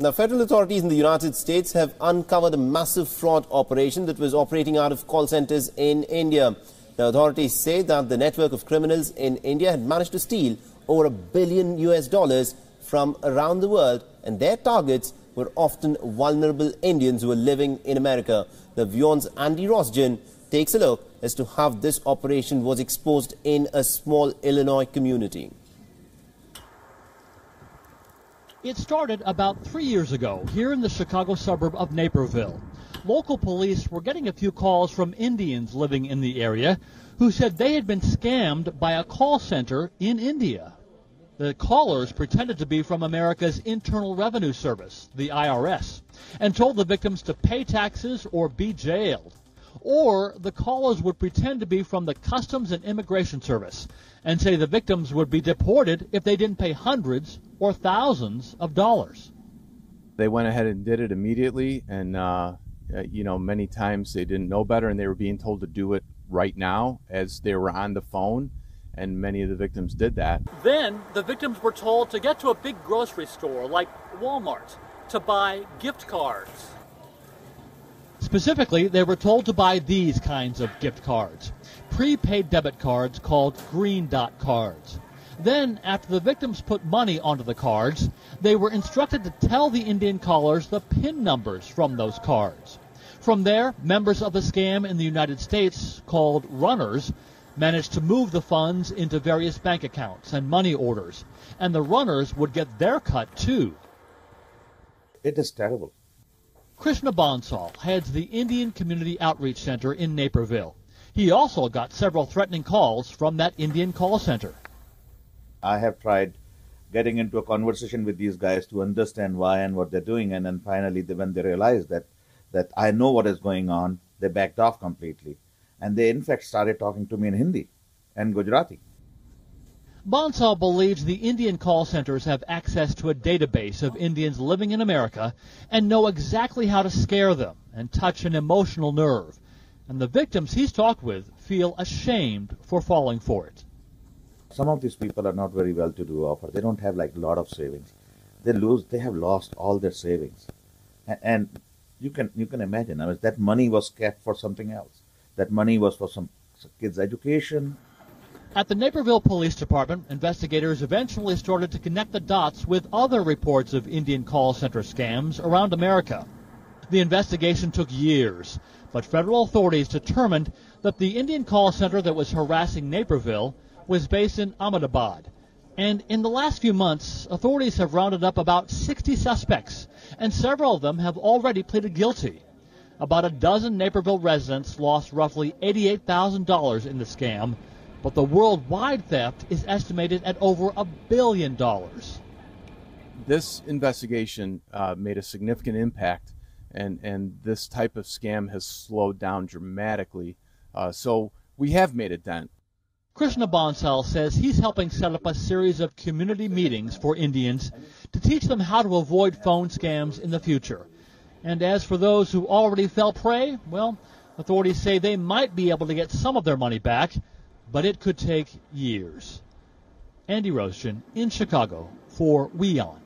Now, federal authorities in the United States have uncovered a massive fraud operation that was operating out of call centers in India. Now, authorities say that the network of criminals in India had managed to steal over $1 billion from around the world, and their targets were often vulnerable Indians who were living in America. The WION's Andy Rosgen takes a look as to how this operation was exposed in a small Illinois community. It started about 3 years ago here in the Chicago suburb of Naperville. Local police were getting a few calls from Indians living in the area who said they had been scammed by a call center in India. The callers pretended to be from America's Internal Revenue Service, the IRS, and told the victims to pay taxes or be jailed. Or the callers would pretend to be from the Customs and Immigration Service and say the victims would be deported if they didn't pay hundreds or thousands of dollars. They went ahead and did it immediately, and many times they didn't know better and they were being told to do it right now as they were on the phone, and many of the victims did that. Then the victims were told to get to a big grocery store like Walmart to buy gift cards. Specifically, they were told to buy these kinds of gift cards, prepaid debit cards called Green Dot cards. Then, after the victims put money onto the cards, they were instructed to tell the Indian callers the PIN numbers from those cards. From there, members of the scam in the United States, called runners, managed to move the funds into various bank accounts and money orders, and the runners would get their cut too. It is terrible. Krishna Bansal heads the Indian Community Outreach Center in Naperville. He also got several threatening calls from that Indian call center. I have tried getting into a conversation with these guys to understand why and what they're doing, and then finally when they realized that I know what is going on, they backed off completely. And they in fact started talking to me in Hindi and Gujarati. Bansal believes the Indian call centers have access to a database of Indians living in America and know exactly how to scare them and touch an emotional nerve. And the victims he's talked with feel ashamed for falling for it. Some of these people are not very well-to-do off. They don't have like a lot of savings. They have lost all their savings. And you can imagine, that money was kept for something else. That money was for some kids' education. At the Naperville Police Department, investigators eventually started to connect the dots with other reports of Indian call center scams around America. The investigation took years, but federal authorities determined that the Indian call center that was harassing Naperville was based in Ahmedabad. And in the last few months, authorities have rounded up about 60 suspects, and several of them have already pleaded guilty. About a dozen Naperville residents lost roughly $88,000 in the scam, but the worldwide theft is estimated at over $1 billion. This investigation made a significant impact, and this type of scam has slowed down dramatically. So we have made a dent. Krishna Bansal says he's helping set up a series of community meetings for Indians to teach them how to avoid phone scams in the future. And as for those who already fell prey, well, authorities say they might be able to get some of their money back, but it could take years. Andy Rosgen in Chicago for WION.